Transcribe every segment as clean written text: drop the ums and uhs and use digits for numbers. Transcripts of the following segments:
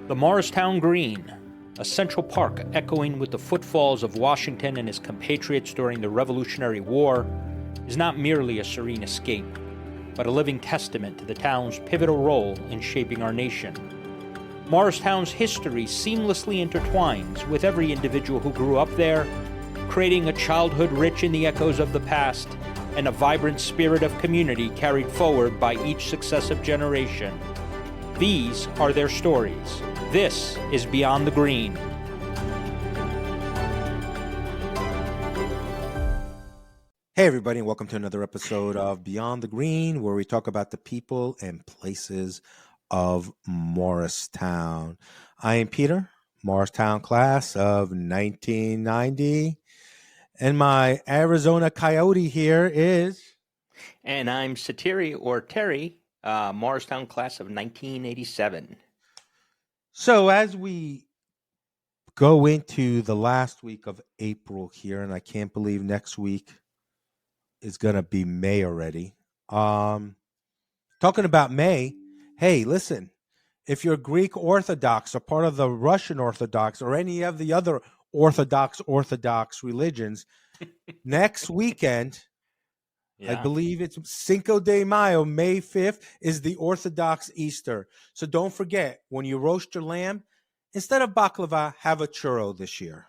The Morristown Green, a central park echoing with the footfalls of Washington and his compatriots during the Revolutionary War, is not merely a serene escape, but a living testament to the town's pivotal role in shaping our nation. Morristown's history seamlessly intertwines with every individual who grew up there, creating a childhood rich in the echoes of the past and a vibrant spirit of community carried forward by each successive generation. These are their stories. This is Beyond the Green. Hey everybody, and welcome to another episode of Beyond the Green, where we talk about the people and places of Morristown. I am Peter, Morristown class of 1990, and my Arizona Coyote here is... And I'm Satiri, or Terry, Morristown class of 1987. So as we go into the last week of April here, and I can't believe next week is going to be May already. Talking about May, hey, listen, if you're Greek Orthodox or part of the Russian Orthodox or any of the other Orthodox religions, next weekend, I believe it's Cinco de Mayo, May 5th, is the Orthodox Easter. So don't forget, when you roast your lamb, instead of baklava, have a churro this year.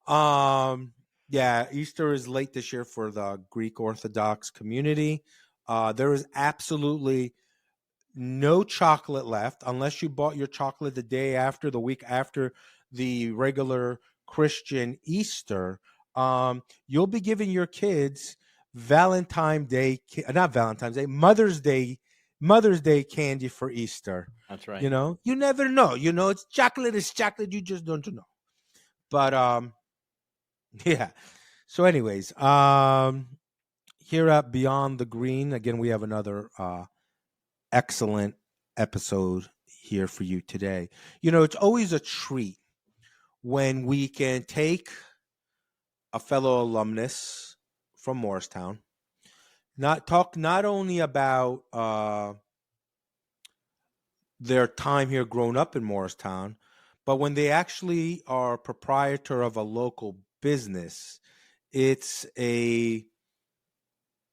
Yeah, Easter is late this year for the Greek Orthodox community. There is absolutely no chocolate left unless you bought your chocolate the day after, the week after the regular Christian Easter. You'll be giving your kids Mother's Day candy for Easter. That's right. You know, you never know. You know, it's chocolate is chocolate. You just don't know. But yeah. So anyways, here at Beyond the Green, again, we have another excellent episode here for you today. You know, it's always a treat when we can take a fellow alumnus from Morristown, not only about their time here growing up in Morristown, but when they actually are proprietor of a local business, it's a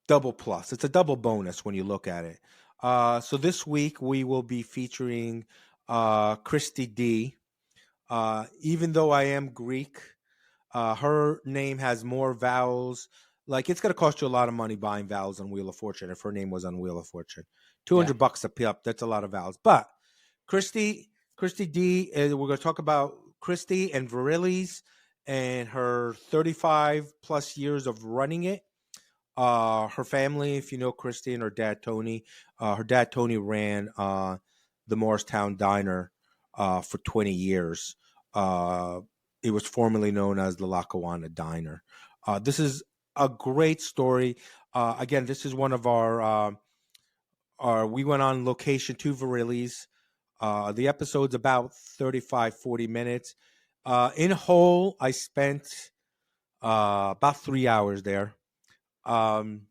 double plus. It's a double bonus when you look at it. So this week we will be featuring Kristi D. Even though I am Greek, her name has more vowels. Like, it's going to cost you a lot of money buying vowels on Wheel of Fortune if her name was on Wheel of Fortune. $200 a pip. That's a lot of vowels. But Kristi D, we're going to talk about Kristi and Verrilli's and her 35 plus years of running it. Her family, if you know Kristi and her dad Tony ran the Morristown Diner for 20 years. It was formerly known as the Lackawanna Diner. This is a great story. Again, this is one of our we went on location to Verrilli's. The episode's about 40 minutes. In whole, I spent about 3 hours there. And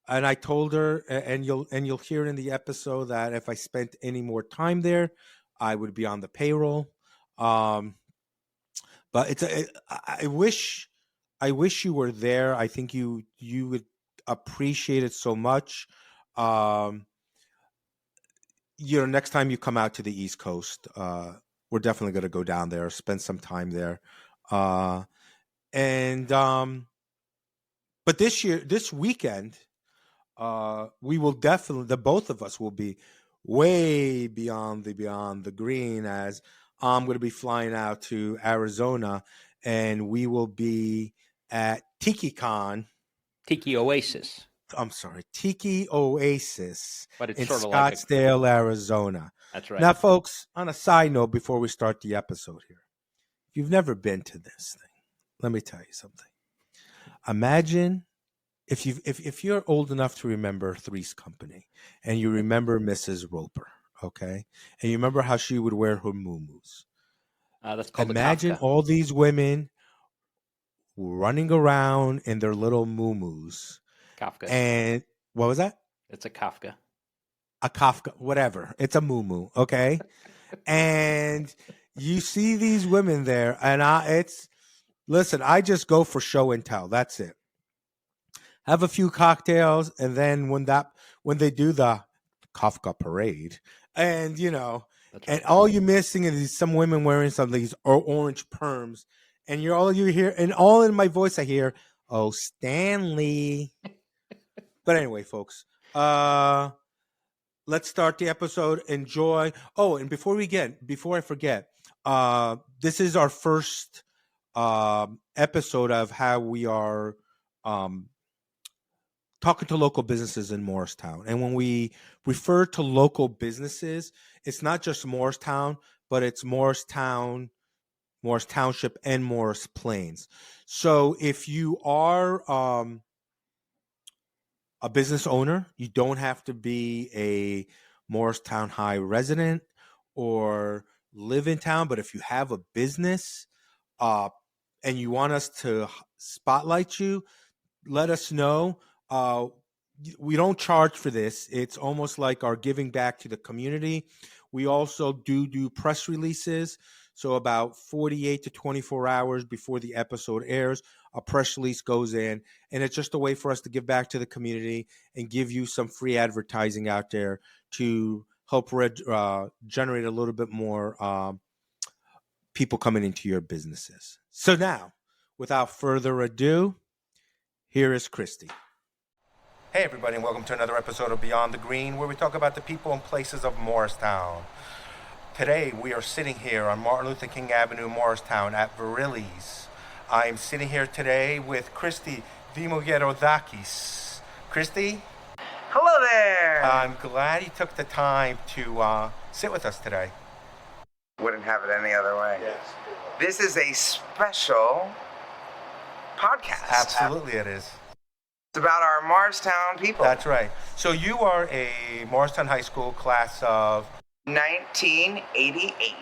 I told her, and you'll hear in the episode, that if I spent any more time there, I would be on the payroll. But I wish you were there. I think you would appreciate it so much. You know, next time you come out to the East Coast, we're definitely going to go down there, spend some time there. But this weekend, we will definitely, the both of us will be way beyond the green, as I'm going to be flying out to Arizona, and we will be at Tiki Oasis, but it's in sort of Scottsdale, Arizona. That's right. Now, folks, on a side note, before we start the episode here, if you've never been to this thing, let me tell you something. Imagine if you're old enough to remember Three's Company, and you remember Mrs. Roper, okay, and you remember how she would wear her muumuus. That's called Imagine all these women running around in their little muumuus. Kafka. And what was that? It's a Kafka. A Kafka, whatever. It's a muumuu, okay? And you see these women there, and listen, I just go for show and tell. That's it. Have a few cocktails, and then when they do the Kafka parade, and and all you're missing is some women wearing some of these orange perms, and all you hear, and all in my voice I hear, "Oh, Stanley." But anyway, folks, let's start the episode. Enjoy. Oh, and before I forget, this is our first episode of how we are talking to local businesses in Morristown. And when we refer to local businesses, it's not just Morristown, but it's Morristown, Morris Township, and Morris Plains. So if you are a business owner, you don't have to be a Morristown High resident or live in town. But if you have a business and you want us to spotlight you, let us know. We don't charge for this. It's almost like our giving back to the community. We also do press releases. So about 48 to 24 hours before the episode airs, a press release goes in, and it's just a way for us to give back to the community and give you some free advertising out there to help generate a little bit more people coming into your businesses. So now, without further ado, here is Kristi. Hey everybody, and welcome to another episode of Beyond the Green, where we talk about the people and places of Morristown. Today we are sitting here on Martin Luther King Avenue, Morristown at Verrilli's. I'm sitting here today with Kristi Dimogerodakis. Kristi? Hello there! I'm glad you took the time to sit with us today. Wouldn't have it any other way. Yes. This is a special podcast. Absolutely it is. It's about our Morristown people. That's right. So you are a Morristown High School class of 1988.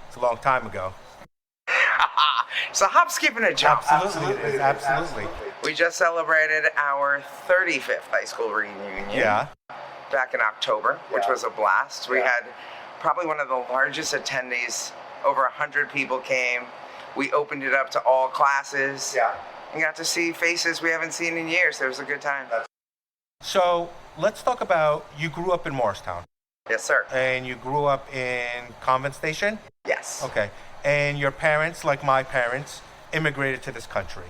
It's a long time ago. It's a hop, skip, and a jump. Absolutely. Absolutely. We just celebrated our 35th high school reunion. Yeah. Back in October, which was a blast. We had probably one of the largest attendees. Over 100 people came. We opened it up to all classes. Yeah. And got to see faces we haven't seen in years. It was a good time. So let's talk about, you grew up in Morristown. Yes, sir. And you grew up in Convent Station? Yes. Okay. And your parents, like my parents, immigrated to this country?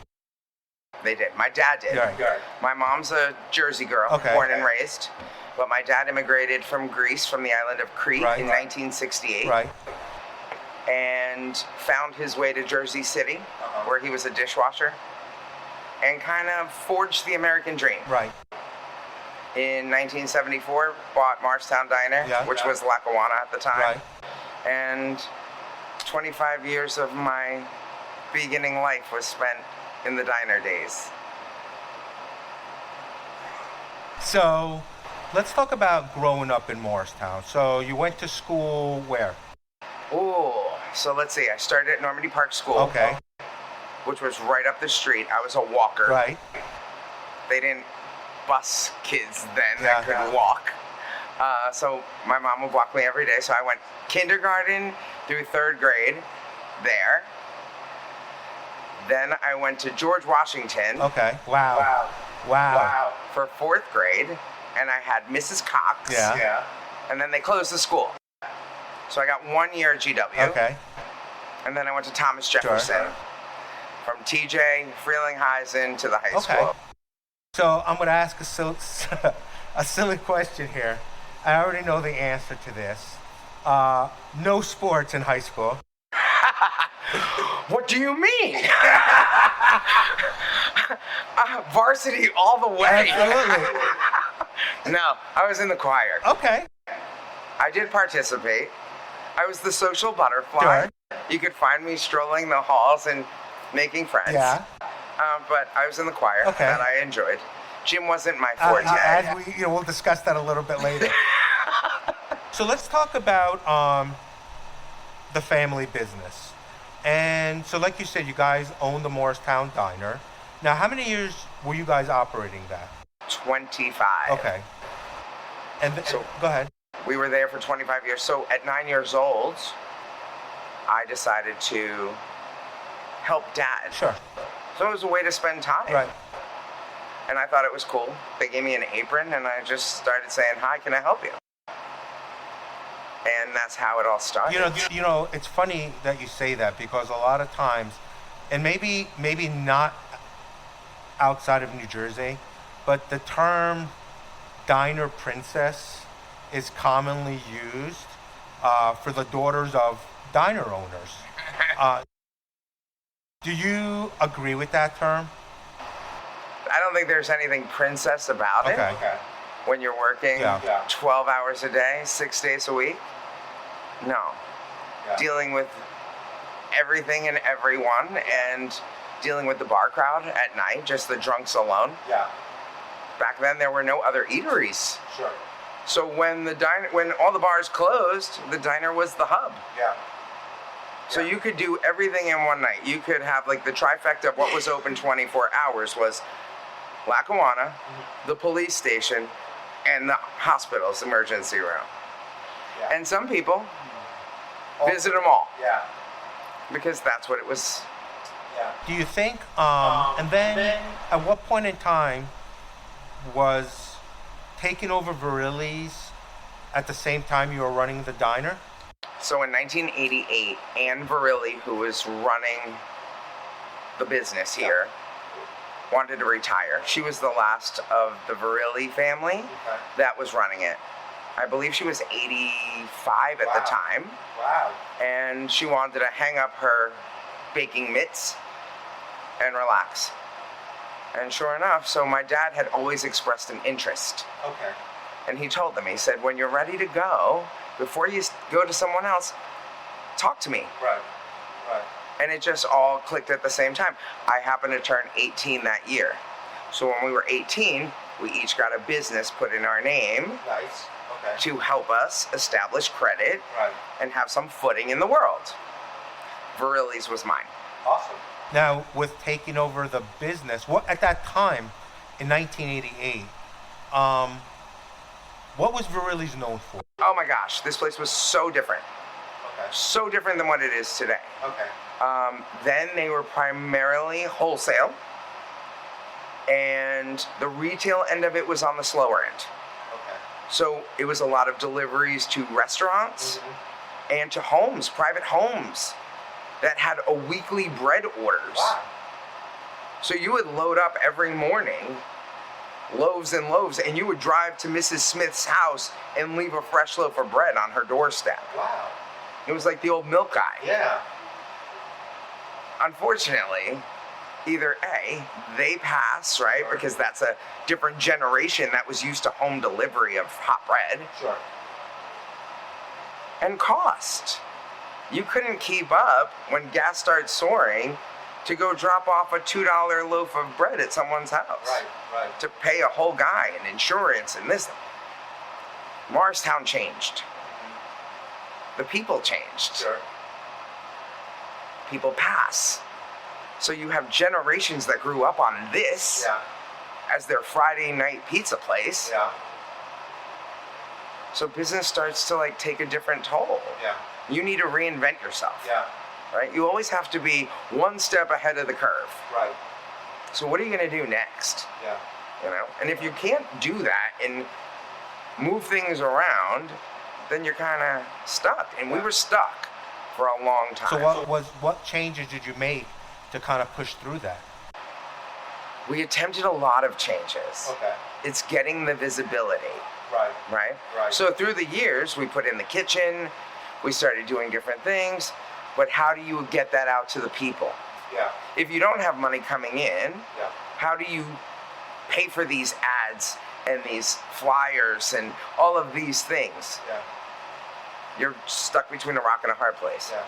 They did. My dad did. Right. My mom's a Jersey girl, born and raised. But my dad immigrated from Greece, from the island of Crete in 1968. Right. And found his way to Jersey City, where he was a dishwasher, and kind of forged the American dream. Right. In 1974, bought Morristown Diner, which was Lackawanna at the time. Right. And 25 years of my beginning life was spent in the diner days. So let's talk about growing up in Morristown. So you went to school where? So let's see. I started at Normandy Park School. Okay. Which was right up the street. I was a walker. Right. They didn't bus kids then that could walk. So my mom would walk me every day. So I went kindergarten through 3rd grade there. Then I went to George Washington. Okay. Wow. For 4th grade. And I had Mrs. Cox. Yeah. And then they closed the school. So I got 1 year at GW. Okay. And then I went to Thomas Jefferson. Sure. From TJ, Frelinghuysen to the high school. So I'm going to ask a silly question here. I already know the answer to this. No sports in high school. What do you mean? Varsity all the way. Absolutely. No, I was in the choir. Okay. I did participate. I was the social butterfly. Sure. You could find me strolling the halls and making friends. Yeah. But I was in the choir that I enjoyed. Gym wasn't my forte. As we'll discuss that a little bit later. So let's talk about the family business. And so like you said, you guys own the Morristown Diner. Now, how many years were you guys operating that? 25. Okay. And so go ahead. We were there for 25 years. So at 9 years old, I decided to help Dad. Sure. So it was a way to spend time. Right. And I thought it was cool. They gave me an apron, and I just started saying, "Hi, can I help you?" And that's how it all started. You know, it's funny that you say that, because a lot of times, and maybe not outside of New Jersey, but the term diner princess is commonly used for the daughters of diner owners. Do you agree with that term? I don't think there's anything princess about it. Okay. When you're working 12 hours a day, 6 days a week. No. Yeah. Dealing with everything and everyone, and dealing with the bar crowd at night, just the drunks alone. Yeah. Back then, there were no other eateries. Sure. So when all the bars closed, the diner was the hub. Yeah. So you could do everything in one night. You could have like the trifecta of what was open 24 hours was Lackawanna, the police station, and the hospital's emergency room. Yeah. And some people visit them all. Yeah. Because that's what it was. Yeah. Do you think, and then at what point in time was taking over Verrilli's at the same time you were running the diner? So in 1988, Ann Verrilli, who was running the business here, wanted to retire. She was the last of the Verrilli family that was running it. I believe she was 85 at the time. Wow. And she wanted to hang up her baking mitts and relax. And sure enough, so my dad had always expressed an interest. Okay. And he told them, he said, when you're ready to go, before you go to someone else, talk to me. Right. And it just all clicked at the same time. I happened to turn 18 that year. So when we were 18, we each got a business put in our name. Nice. Okay. To help us establish credit Right. and have some footing in the world. Verrilli's was mine. Awesome. Now, with taking over the business, what at that time, in 1988, what was Verrilli's known for? Oh my gosh, this place was so different. Okay. So different than what it is today. Okay. Then they were primarily wholesale, and the retail end of it was on the slower end. Okay. So it was a lot of deliveries to restaurants and to homes, private homes that had a weekly bread orders. Wow. So you would load up every morning, loaves and loaves, and you would drive to Mrs. Smith's house and leave a fresh loaf of bread on her doorstep. Wow. It was like the old milk guy. Yeah. Unfortunately, either A, they pass, right? Because that's a different generation that was used to home delivery of hot bread. Sure. And cost. You couldn't keep up when gas started soaring to go drop off a $2 loaf of bread at someone's house. Right. To pay a whole guy and insurance and this. Morristown changed. The people changed. Sure. People pass. So you have generations that grew up on this as their Friday night pizza place. Yeah. So business starts to like take a different toll. Yeah. You need to reinvent yourself. Yeah. Right? You always have to be one step ahead of the curve. Right. So what are you going to do next? Yeah. You know? And if you can't do that and move things around, then you're kind of stuck. And we were stuck for a long time. So what changes did you make to kind of push through that? We attempted a lot of changes. Okay. It's getting the visibility. Right. Right? So through the years, we put in the kitchen, we started doing different things, but how do you get that out to the people? Yeah. If you don't have money coming in, Yeah. how do you pay for these ads and these flyers and all of these things? Yeah. You're stuck between a rock and a hard place. Yeah.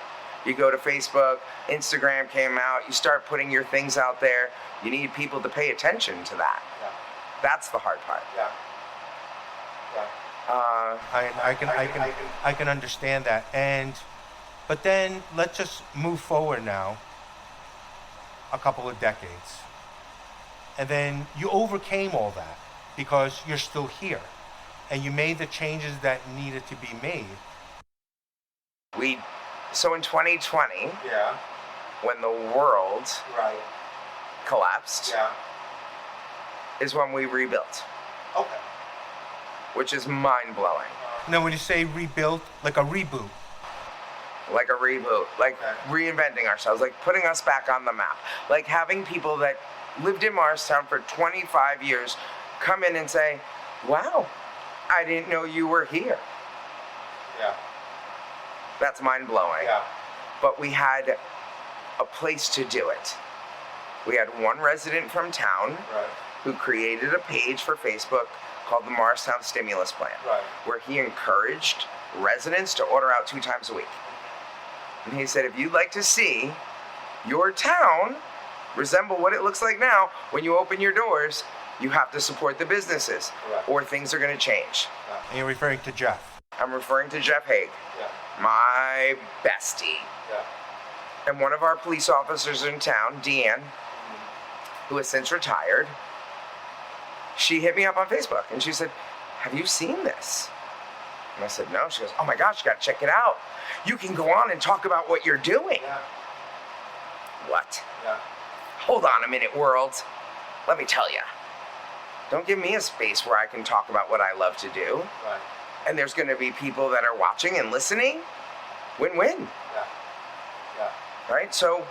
You go to Facebook, Instagram came out, you start putting your things out there, you need people to pay attention to that. Yeah. That's the hard part. Yeah. I can understand that. But then let's just move forward now a couple of decades. And then you overcame all that because you're still here. and you made the changes that needed to be made. So in 2020, Yeah. when the world Right. collapsed, Yeah. is when we rebuilt, Okay. which is mind-blowing. Now, when you say rebuilt, like a reboot. Like a reboot, like Okay. reinventing ourselves, like putting us back on the map, like having people that lived in Morristown for 25 years come in and say, wow, I didn't know you were here. Yeah. That's mind-blowing. Yeah. But we had a place to do it. We had one resident from town Right. who created a page for Facebook called the Morristown Stimulus Plan, Right. where he encouraged residents to order out 2 times a week. And he said, if you'd like to see your town resemble what it looks like now, when you open your doors, you have to support the businesses, Correct. or things are going to change. And you're referring to Jeff. I'm referring to Jeff Haig, Yeah. my bestie. Yeah. And one of our police officers in town, Deanne, who has since retired, she hit me up on Facebook and she said, have you seen this? And I said, no. She goes, oh my gosh, you gotta check it out. You can go on and talk about what you're doing. Yeah. What? Yeah. Hold on a minute, world. Let me tell you. Don't give me a space where I can talk about what I love to do. Right. And there's gonna be people that are watching and listening. Win-win. Yeah. Yeah. Right? So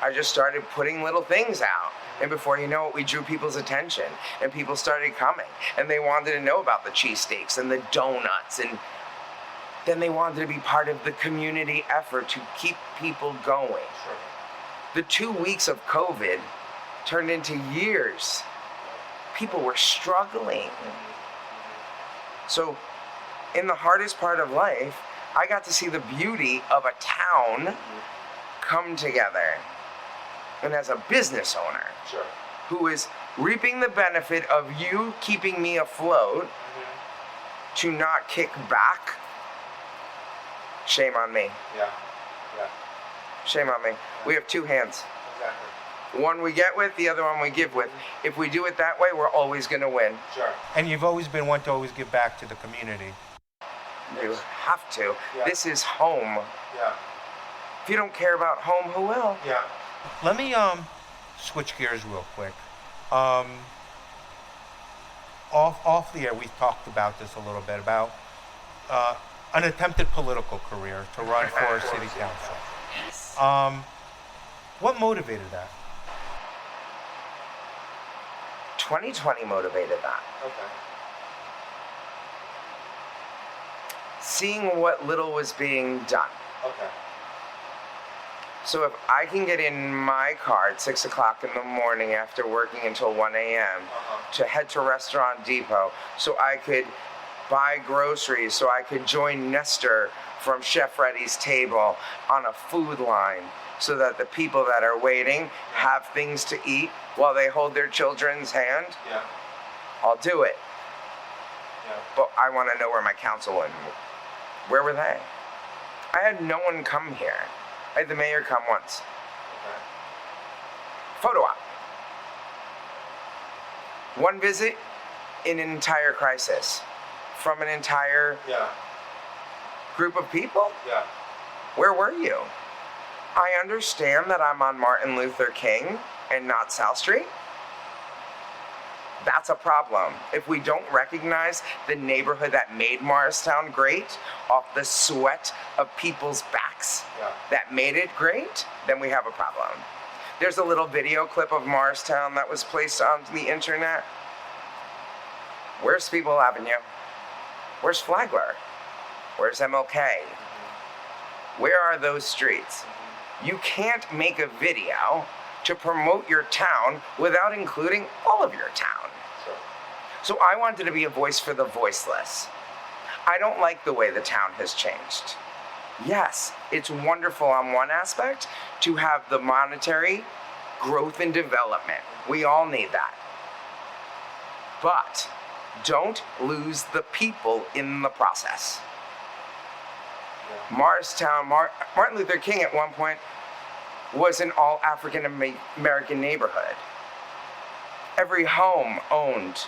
I just started putting little things out. And before you know it, we drew people's attention. And people started coming. And they wanted to know about the cheesesteaks and the donuts. And then they wanted to be part of the community effort to keep people going. Sure. The 2 weeks of COVID turned into years. People were struggling. So in the hardest part of life, I got to see the beauty of a town come together. And as a business owner, Sure. who is reaping the benefit of you keeping me afloat, to not kick back, shame on me. Yeah. Yeah. Shame on me. We have 2 hands. Exactly. One we get with, the other one we give with. If we do it that way, we're always going to win. Sure. And you've always been one to always give back to the community. You have to. Yeah. This is home. Yeah. If you don't care about home, who will? Yeah. Let me switch gears real quick. Off the air, we talked about this a little bit about an attempted political career to run for city council. Yes. What motivated that? 2020 motivated that. Okay. Seeing what little was being done. Okay. So if I can get in my car at 6 o'clock in the morning after working until 1 a.m. to head to Restaurant Depot so I could buy groceries, so I could join Nestor from Chef Reddy's table on a food line so that the people that are waiting have things to eat while they hold their children's hand, Yeah. I'll do it. Yeah. But I want to know where my council went. Where were they? I had no one come here. I had the mayor come once. Okay. Photo op. One visit in an entire crisis from an entire Yeah. group of people? Yeah. Where were you? I understand that I'm on Martin Luther King and not South Street. That's a problem. If we don't recognize the neighborhood that made Morristown great off the sweat of people's backs Yeah. that made it great, then we have a problem. There's a little video clip of Morristown that was placed on the internet. Where's People Avenue? Where's Flagler? Where's MLK? Where are those streets? You can't make a video to promote your town without including all of your town. Sure. So I wanted to be a voice for the voiceless. I don't like the way the town has changed. Yes, it's wonderful on one aspect to have the monetary growth and development. We all need that. But don't lose the people in the process. Yeah. Morristown, Martin Luther King at one point was an all African American neighborhood. Every home owned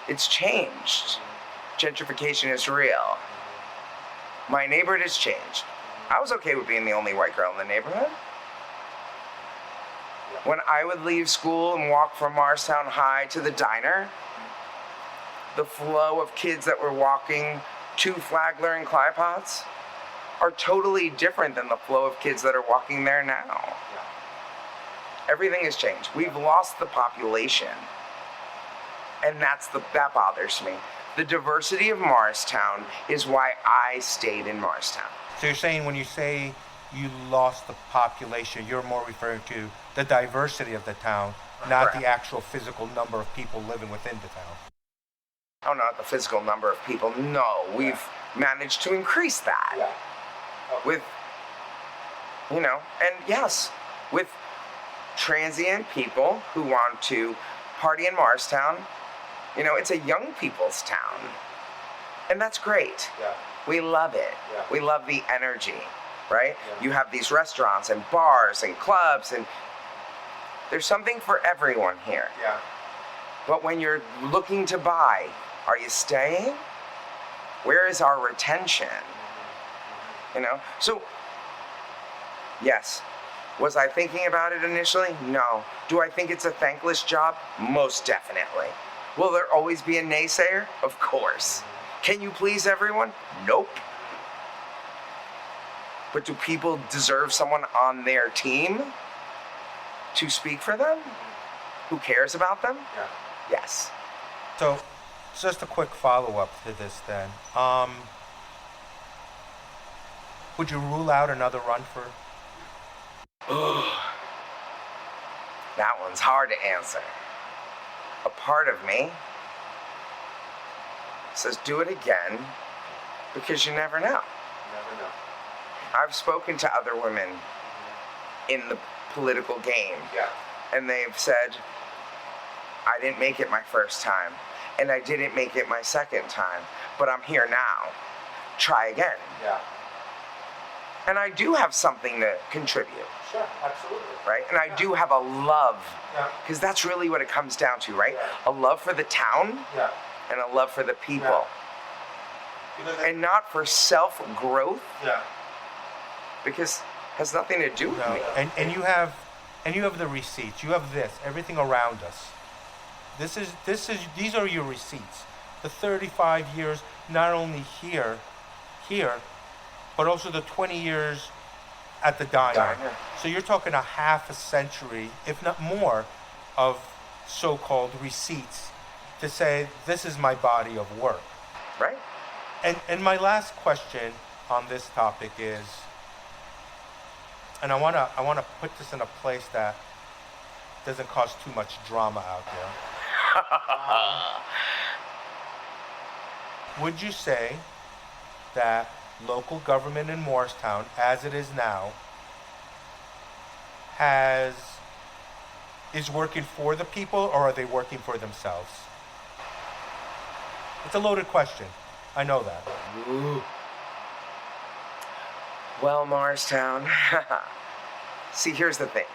It's changed. Gentrification is real. My neighborhood has changed. I was okay with being the only white girl in the neighborhood. When I would leave school and walk from Morristown High to the diner, the flow of kids that were walking to Flagler and Clypots are totally different than the flow of kids that are walking there now. Everything has changed. We've lost the population. And that bothers me. The diversity of Morristown is why I stayed in Morristown. So you're saying when you say you lost the population, you're more referring to the diversity of the town, not Correct. the actual physical number of people living within the town. Oh, not the physical number of people. No, we've managed to increase that. Yeah. Okay. With, and yes, with transient people who want to party in Morristown. It's a young people's town. And that's great. Yeah. We love it. Yeah. We love the energy, right? Yeah. You have these restaurants and bars and clubs, and there's something for everyone here. Yeah. But when you're looking to buy, are you staying? Where is our retention? So, yes. Was I thinking about it initially? No. Do I think it's a thankless job? Most definitely. Will there always be a naysayer? Of course. Can you please everyone? Nope. But do people deserve someone on their team to speak for them? Who cares about them? Yeah. Yes. So, just a quick follow-up to this then. Would you rule out another run for? That one's hard to answer. A part of me says do it again because you never know. Never know. I've spoken to other women in the political game, Yeah. and they've said, I didn't make it my first time, and I didn't make it my second time, but I'm here now. Try again. Yeah. And I do have something to contribute, Sure. Absolutely. right? And I do have a love, Yeah. because that's really what it comes down to, right? Yeah. A love for the town Yeah. and a love for the people. Because And not for self-growth, yeah. because it has nothing to do with No. me. And you have the receipts. You have everything around us. These are your receipts. The 35 years, not only here, but also the 20 years at the diner. So you're talking a half a century, if not more, of so-called receipts to say this is my body of work. Right? And my last question on this topic is, and I wanna put this in a place that doesn't cause too much drama out there. Would you say that local government in Morristown, as it is now, is working for the people, or are they working for themselves? It's a loaded question. I know that. Ooh. Well, Morristown. See, here's the thing.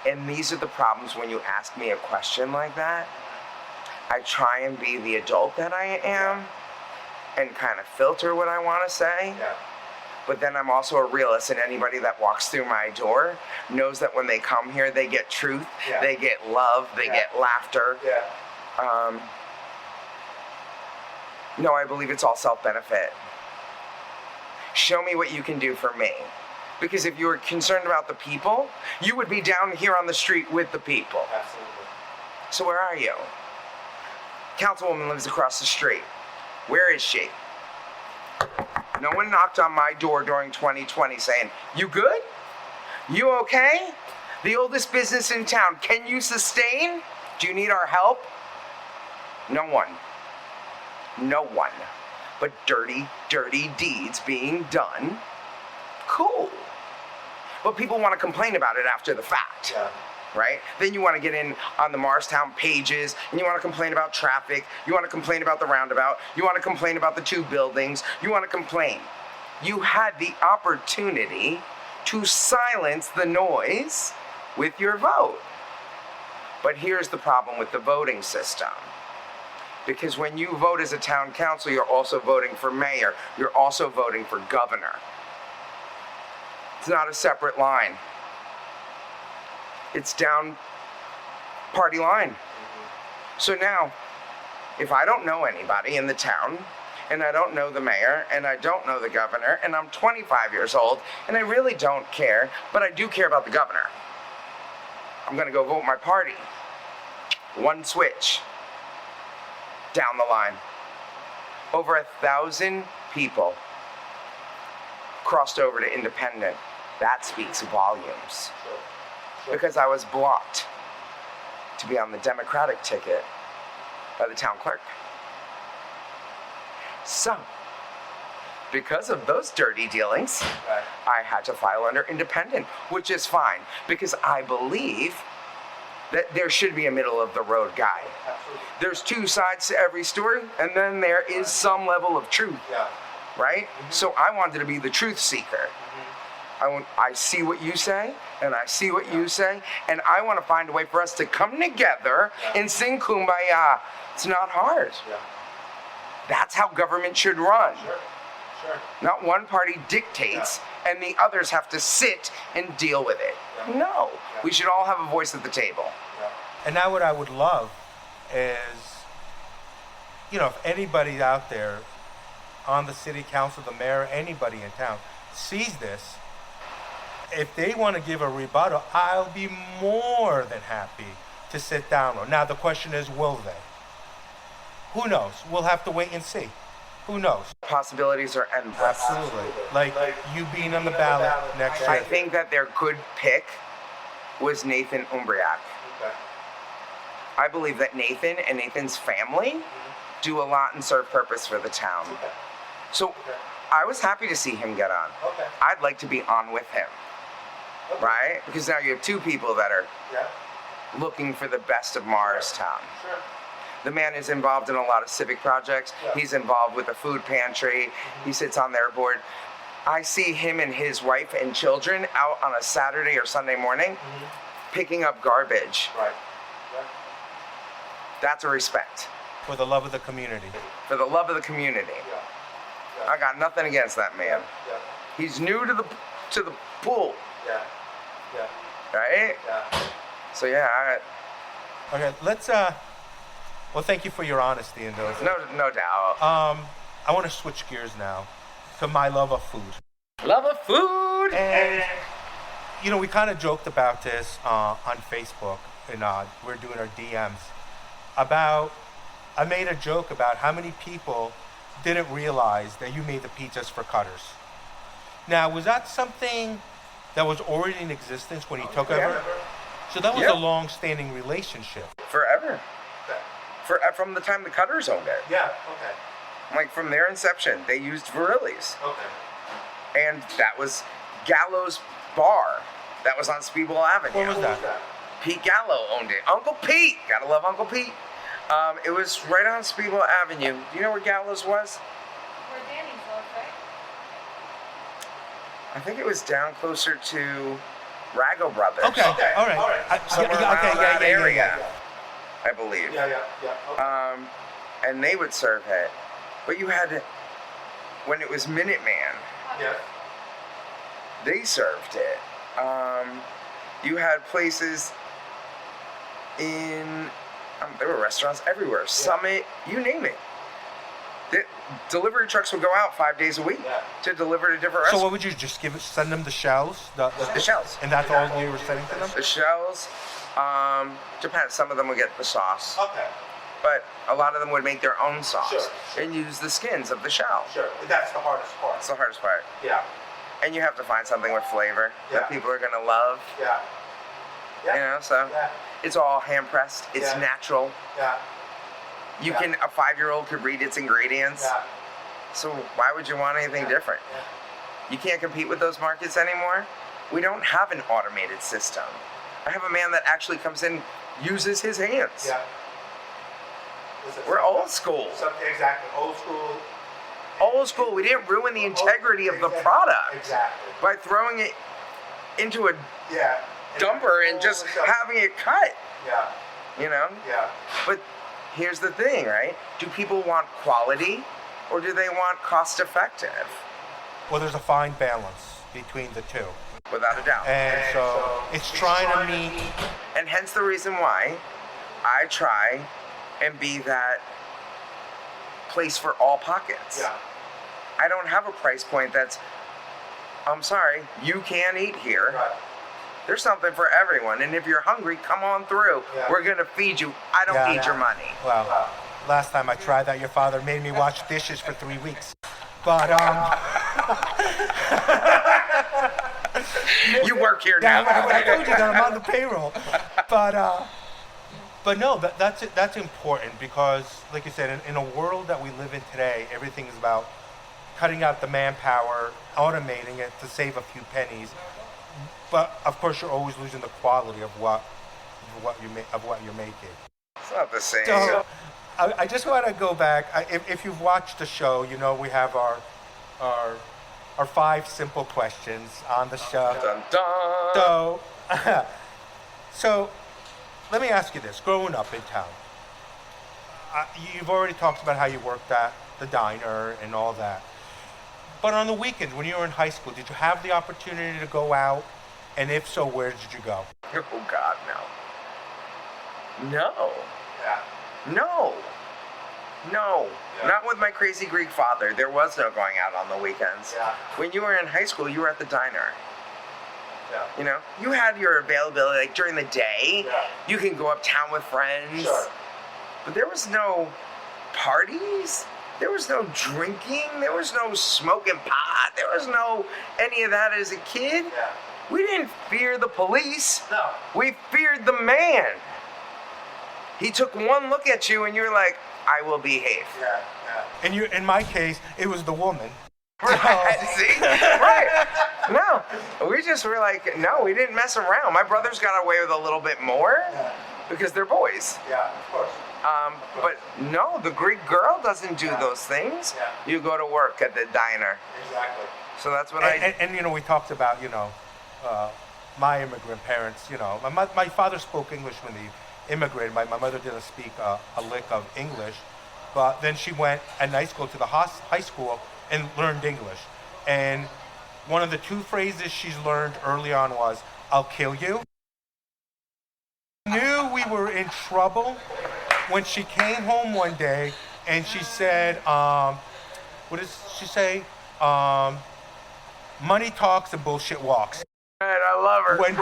And these are the problems when you ask me a question like that. I try and be the adult that I am and kind of filter what I want to say. Yeah. But then I'm also a realist, and anybody that walks through my door knows that when they come here, they get truth, Yeah. they get love, they Yeah. get laughter. Yeah. No, I believe it's all self-benefit. Show me what you can do for me. Because if you were concerned about the people, you would be down here on the street with the people. Absolutely. So where are you? Councilwoman lives across the street. Where is she? No one knocked on my door during 2020 saying, you good? You okay? The oldest business in town, can you sustain? Do you need our help? No one. No one. But dirty, dirty deeds being done. Cool. But people want to complain about it after the fact. Yeah. Right? Then you want to get in on the Morristown pages, and you want to complain about traffic, you want to complain about the roundabout, you want to complain about the two buildings, you want to complain. You had the opportunity to silence the noise with your vote. But here's the problem with the voting system. Because when you vote as a town council, you're also voting for mayor. You're also voting for governor. It's not a separate line. It's down party line. So now, if I don't know anybody in the town, and I don't know the mayor, and I don't know the governor, and I'm 25 years old, and I really don't care, but I do care about the governor, I'm gonna go vote my party. One switch. Down the line. Over 1,000 people crossed over to independent. That speaks volumes. Because I was blocked to be on the Democratic ticket by the town clerk. So, because of those dirty dealings, I had to file under independent, which is fine, because I believe that there should be a middle of the road guy. Absolutely. There's two sides to every story, and then there is some level of truth, right? So I wanted to be the truth seeker. I see what you say, and I see what you say, and I want to find a way for us to come together and sing Kumbaya. It's not hard. That's how government should run. Not one party dictates and the others have to sit and deal with it. No, we should all have a voice at the table. And now what I would love is, if anybody out there on the city council, the mayor, anybody in town sees this, if they want to give a rebuttal, I'll be more than happy to sit down. Now the question is, will they? Who knows? We'll have to wait and see. Who knows? Possibilities are endless. Absolutely. Like you being on the ballot next year. I think that their good pick was Nathan Umbriak. I believe that Nathan and Nathan's family do a lot and serve purpose for the town. So I was happy to see him get on. I'd like to be on with him. Right? Because now you have two people that are looking for the best of Morristown. The man is involved in a lot of civic projects. He's involved with the food pantry. He sits on their board. I see him and his wife and children out on a Saturday or Sunday morning picking up garbage. That's a respect. For the love of the community. For the love of the community. I got nothing against that man. He's new to the pool. Right? So Okay, let's well, thank you for your honesty in those. No doubt. I want to switch gears now to my love of food. Love of food. And we kind of joked about this on Facebook, and we're doing our DMs about. I made a joke about how many people didn't realize that you made the pizzas for Cutters. Now, was that something that was already in existence when he took over? So that was a long-standing relationship. Forever. From the time the Cutters owned it. Like from their inception, they used Verrilli's. And that was Gallo's Bar. That was on Speedwell Avenue. What was that? Pete Gallo owned it. Uncle Pete. Gotta love Uncle Pete. It was right on Speedwell Avenue. Do you know where Gallo's was? Where Danny's was, right? I think it was down closer to Rago Brothers. Okay. All right. Somewhere around that area. I believe. Okay. And they would serve it. But you had to, when it was Minuteman, they served it. You had places there were restaurants everywhere. Summit, you name it. Delivery trucks would go out 5 days a week to deliver to different restaurants. So what would you just send them the shells? The shells. And that's all you were sending to them? The shells. Depends. Some of them would get the sauce. Okay. But a lot of them would make their own sauce and use the skins of the shell. That's the hardest part. It's the hardest part. Yeah. And you have to find something with flavor that people are going to love. So it's all hand pressed. It's natural. You can, a 5-year-old could read its ingredients. So why would you want anything different? You can't compete with those markets anymore. We don't have an automated system. I have a man that actually comes in, uses his hands. We're old school. Exactly, old school. Old school. We didn't ruin the integrity of the product by throwing it into a dumper and just having it cut. But here's the thing, right? Do people want quality or do they want cost effective? Well, there's a fine balance between the two. Without a doubt. And so it's trying to meet. And hence the reason why I try and be that place for all pockets. Yeah. I don't have a price point that's, I'm sorry, you can't eat here. Right. There's something for everyone, and if you're hungry, come on through. Yeah. We're gonna feed you. I don't need your money. Well, last time I tried that, your father made me wash dishes for 3 weeks. But You work here now. I told you that I'm on the payroll. But no, that's important because, like you said, in a world that we live in today, everything is about cutting out the manpower, automating it to save a few pennies. But of course, you're always losing the quality of what you're making. It's not the same. So I just want to go back. If you've watched the show, you know we have our 5 simple questions on the show. Dun, dun. So let me ask you this: growing up in town, you've already talked about how you worked at the diner and all that. But on the weekends, when you were in high school, did you have the opportunity to go out? And if so, where did you go? Oh God, no. No. Yeah. No. No. Yeah. Not with my crazy Greek father. There was no going out on the weekends. Yeah. When you were in high school, you were at the diner. Yeah. You know, you had your availability, like during the day, Yeah. you can go uptown with friends. Sure. But there was no parties. There was no drinking. There was no smoking pot. There was no any of that as a kid. Yeah. We didn't fear the police. No. We feared the man. He took one look at you and you were like, I will behave. Yeah. Yeah. In my case, it was the woman. Right, see? Right. No, we just were like, no, we didn't mess around. My brothers got away with a little bit more because they're boys. Yeah, of course. But no, the Greek girl doesn't do those things. Yeah. You go to work at the diner. Exactly. So that's what And you know, we talked about, my immigrant parents, my father spoke English when he immigrated. My mother didn't speak a lick of English, but then she went at night school to the high school and learned English. And one of the 2 phrases she's learned early on was, I'll kill you. Knew we were in trouble when she came home one day and she said, what did she say? Money talks and bullshit walks. I love her. When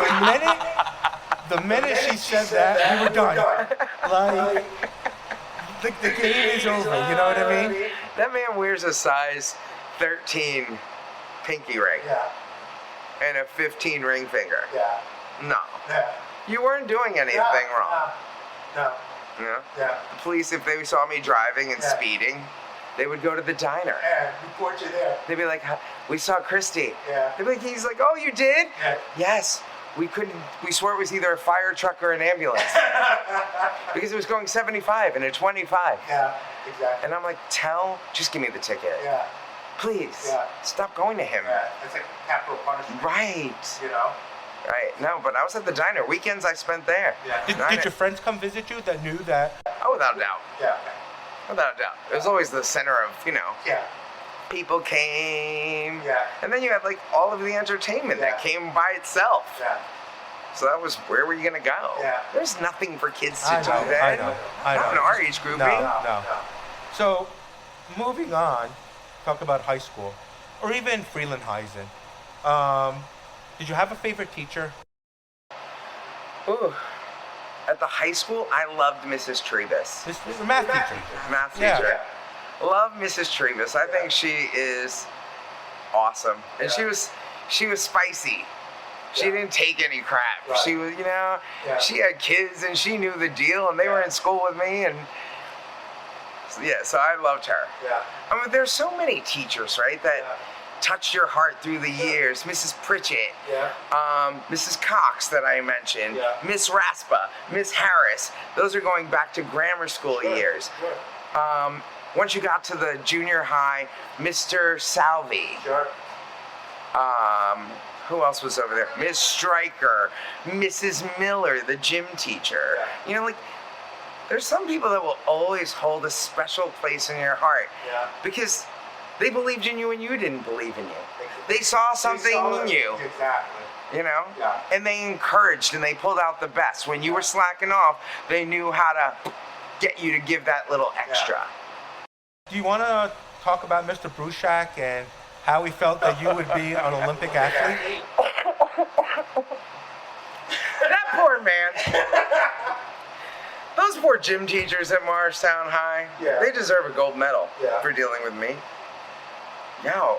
the minute she said that, we were done. Like, the game is over, you know what I mean? That man wears a size 13 pinky ring and a 15 ring finger. Yeah. No. Yeah. You weren't doing anything wrong. No. Yeah. Yeah. The police, if they saw me driving and speeding, they would go to the diner. Yeah, report you there. They'd be like, we saw Kristi. Yeah. They'd be like, he's like, oh, you did? Yeah. Yes. We swore it was either a fire truck or an ambulance. Because it was going 75 and a 25. Yeah, exactly. And I'm like, just give me the ticket. Yeah. Please. Yeah. Stop going to him. Yeah. It's like capital punishment. Right. You know? Right. No, but I was at the diner. Weekends I spent there. Yeah. Did your friends come visit you that knew that? Oh, without a doubt. Yeah. Without a doubt. It was always the center of, Yeah. people came. Yeah. And then you had like all of the entertainment that came by itself. Yeah. So that was, where were you going to go? Yeah. There's nothing for kids to I do know, then. I know. Not in our age grouping. No. So, moving on, talk about high school, or even Freelandheisen. Did you have a favorite teacher? Ooh. At the high school, I loved Mrs. Trebus. This was a math teacher. Math Yeah. teacher. Love Mrs. Trebus. I think she is awesome. And she was spicy. She didn't take any crap. Right. She was, she had kids and she knew the deal and they were in school with me and so I loved her. Yeah. I mean, there's so many teachers, right, that touched your heart through the years. Mrs. Pritchett, Mrs. Cox that I mentioned, Miss Raspa, Miss Harris. Those are going back to grammar school years. Sure. Once you got to the junior high, Mr. Salvi. Sure. Who else was over there? Miss Stryker, Mrs. Miller, the gym teacher. There's some people that will always hold a special place in your heart. Yeah. Because they believed in you and you didn't believe in you. They saw something in you. Exactly. You know? Yeah. And they encouraged and they pulled out the best. When you were slacking off, they knew how to get you to give that little extra. Do you want to talk about Mr. Bruchak and how he felt that you would be an Olympic athlete? That poor man. Those poor gym teachers at Morristown High, they deserve a gold medal for dealing with me. Yo,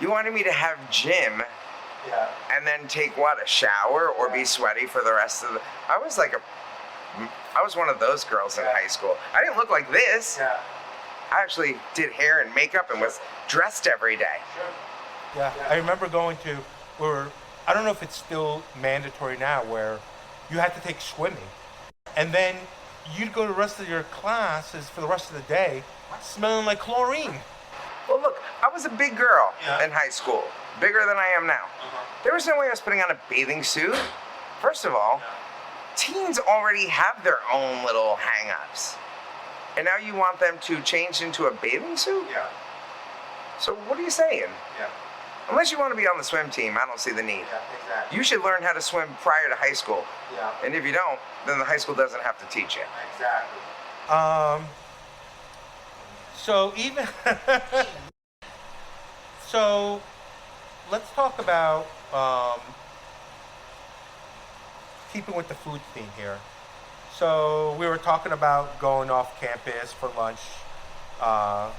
you wanted me to have gym and then take what, a shower or be sweaty for the rest of the... I was one of those girls in high school. I didn't look like this. I actually did hair and makeup and was dressed every day. Yeah, I remember going to, I don't know if it's still mandatory now, where you had to take swimming. And then you'd go to the rest of your classes for the rest of the day smelling like chlorine. Well, look, I was a big girl in high school, bigger than I am now. There was no way I was putting on a bathing suit. First of all, teens already have their own little hang-ups. And now you want them to change into a bathing suit? Yeah. So what are you saying? Yeah. Unless you want to be on the swim team, I don't see the need. Yeah, exactly. You should learn how to swim prior to high school. Yeah. And if you don't, then the high school doesn't have to teach you. Exactly. So even so, let's talk about keeping with the food theme here. So we were talking about going off campus for lunch. I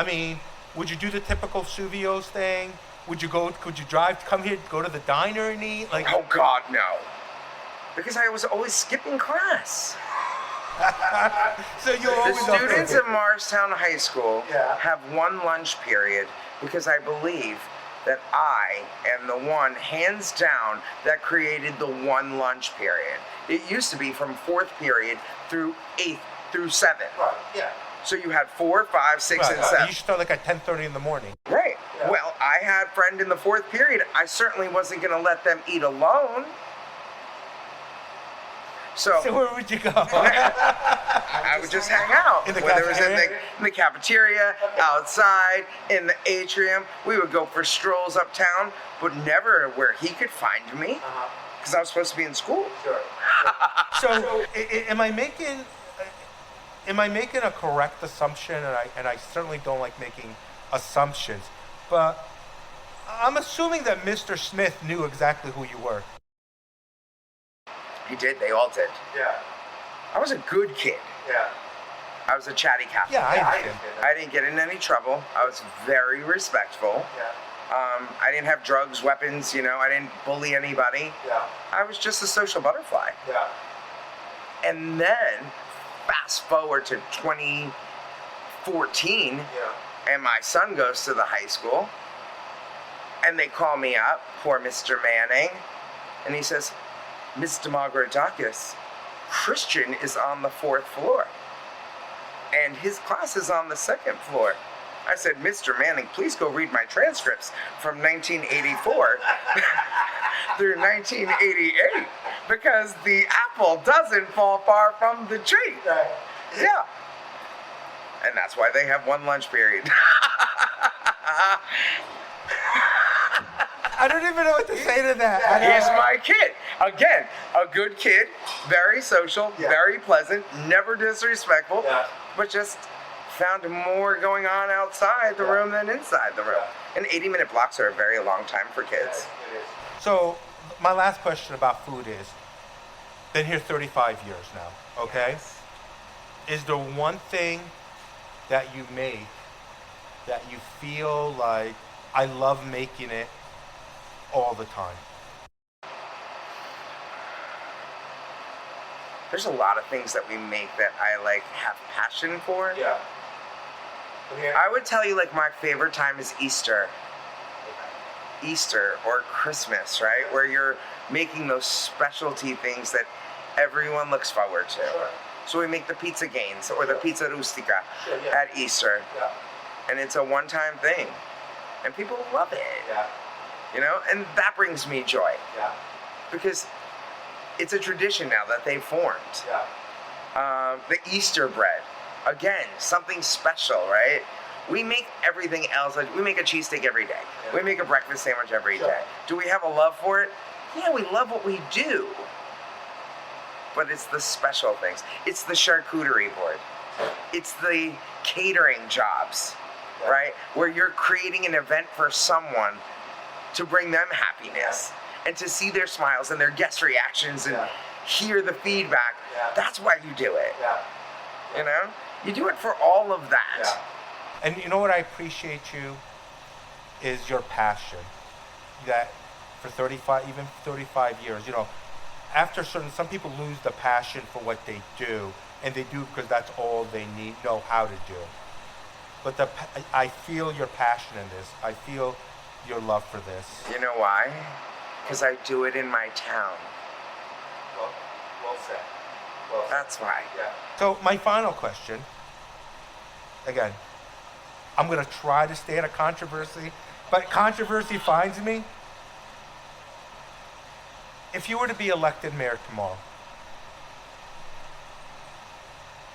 mean, would you do the typical Suvios thing? Could you come here, go to the diner and eat? Like, oh God, no. Because I was always skipping class. So you're The always students at Morristown High School Yeah. have one lunch period because I believe that I am the one, hands down, that created the one lunch period. It used to be from 4th period through 8th through 7th. Right, yeah. So you had 4, 5, 6, and 7. You start like at 10:30 in the morning. Right. Yeah. Well, I had a friend in the 4th period. I certainly wasn't going to let them eat alone. So where would you go? I would just hang out. In the Whether it was cafeteria? in the cafeteria, outside, in the atrium. We would go for strolls uptown, but never where he could find me, because I was supposed to be in school. Sure. So, am I making a correct assumption? And I certainly don't like making assumptions, but I'm assuming that Mr. Smith knew exactly who you were. He did. They all did. Yeah. I was a good kid. Yeah. I was a chatty Cathy. Yeah, I understand. I didn't get in any trouble. I was very respectful. Yeah. I didn't have drugs, weapons, I didn't bully anybody. Yeah. I was just a social butterfly. Yeah. And then, fast forward to 2014, and my son goes to the high school, and they call me up, poor Mr. Manning, and he says, Miss Dimogerodakis, Christian is on the 4th floor, and his class is on the 2nd floor. I said, Mr. Manning, please go read my transcripts from 1984 through 1988, because the apple doesn't fall far from the tree. Right. Yeah. And that's why they have one lunch period. I don't even know what to say to that. He's my kid. Again, a good kid, very social, very pleasant, never disrespectful, but just found more going on outside the room than inside the room. And 80-minute blocks are a very long time for kids. So, my last question about food is, been here 35 years now, okay? Is there one thing that you make that you feel like, I love making it all the time? There's a lot of things that we make that I have passion for. Yeah. I would tell you my favorite time is Easter. Easter or Christmas, right? Where you're making those specialty things that everyone looks forward to. Sure. So we make the pizza gains or the pizza rustica Sure, at Easter. Yeah. And it's a one-time thing. And people love it. Yeah. And that brings me joy. Yeah. Because it's a tradition now that they've formed. Yeah. The Easter bread. Again, something special, right? We make everything else. Like, we make a cheesesteak every day. Yeah. We make a breakfast sandwich every day. Do we have a love for it? Yeah, we love what we do. But it's the special things. It's the charcuterie board. It's the catering jobs, right? Where you're creating an event for someone to bring them happiness and to see their smiles and their guest reactions and hear the feedback. That's why you do it. You know? You do it for all of that. And you know what I appreciate you is your passion. That for 35 years, you know, after some people lose the passion for what they do, and they do because that's all they know how to do. But I feel your passion in this. I feel your love for this. You know why? Because I do it in my town. Well said. That's why. So my final question, again, I'm going to try to stay out of controversy, but controversy finds me. If you were to be elected mayor tomorrow,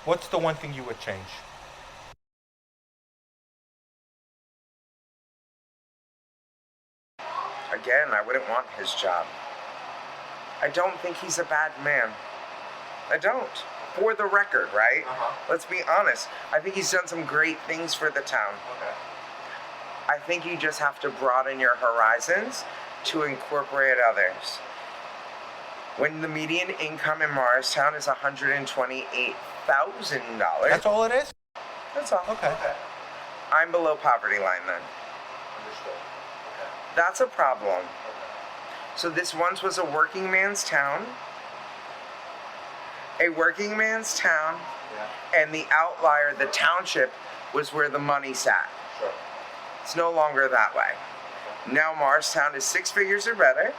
what's the one thing you would change? Again, I wouldn't want his job. I don't think he's a bad man. I don't. For the record, right? Let's be honest. I think he's done some great things for the town. I think you just have to broaden your horizons to incorporate others. When the median income in Morristown is $128,000. That's all it is? That's all. Okay. I'm below poverty line then. Understood. That's a problem. So this once was a working man's town. A working man's town, and the outlier, the township, was where the money sat. Sure. It's no longer that way. Now Morristown is 6 figures or better.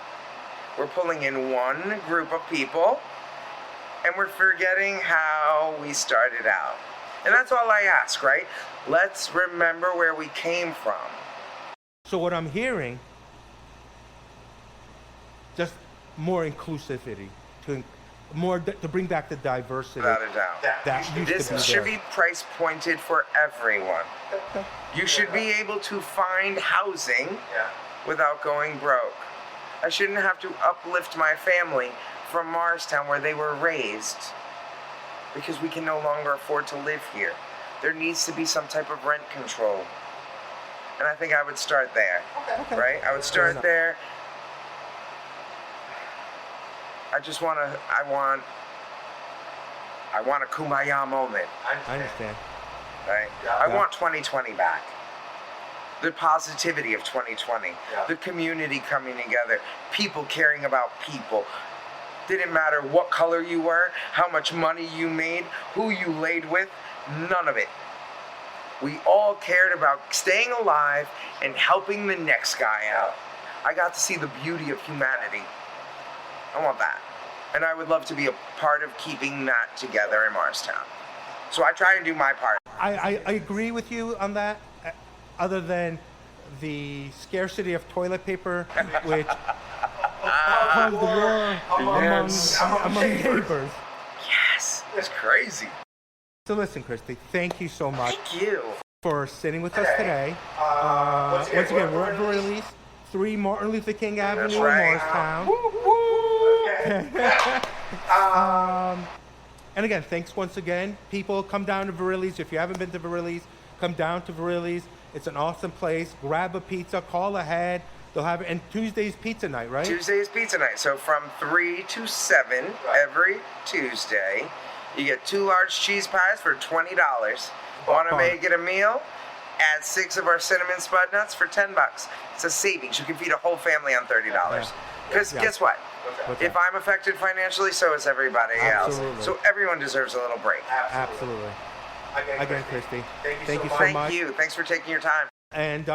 We're pulling in one group of people, and we're forgetting how we started out. And that's all I ask, right? Let's remember where we came from. So what I'm hearing, just more inclusivity, to bring back the diversity. Without a doubt. That This should be price pointed for everyone. You should be able to find housing without going broke. I shouldn't have to uplift my family from Morristown where they were raised because we can no longer afford to live here. There needs to be some type of rent control. And I think I would start there, right? I would start there. I want a kumbaya moment. I understand. Right? I want 2020 back. The positivity of 2020. The community coming together. People caring about people. Didn't matter what color you were, how much money you made, who you laid with, none of it. We all cared about staying alive and helping the next guy out. I got to see the beauty of humanity. I want that. And I would love to be a part of keeping that together in Morristown. So I try and do my part. I agree with you on that, other than the scarcity of toilet paper, which caused the war among neighbors. Yes, it's crazy. So listen, Kristi, thank you so much. Thank you. For sitting with us today. Once again, we're at Verrilli's, 3 Martin Luther King Avenue in Morristown. And again, thanks once again. People, come down to Verrilli's. If you haven't been to Verrilli's, come down to Verrilli's. It's an awesome place. Grab a pizza, call ahead. They'll have it. And Tuesday's pizza night, right? Tuesday's pizza night. So from 3 to 7 every Tuesday, you get 2 large cheese pies for $20. Want to make it a meal? Add 6 of our cinnamon spud nuts for $10. It's a savings. You can feed a whole family on $30. Because guess what? If I'm affected financially, so is everybody else. So everyone deserves a little break. Absolutely. Again, Kristi, thank you so much. Thank you. Thanks for taking your time. And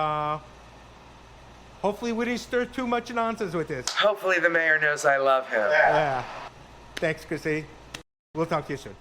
hopefully we didn't stir too much nonsense with this. Hopefully the mayor knows I love him. Yeah. Thanks, Kristi. We'll talk to you soon.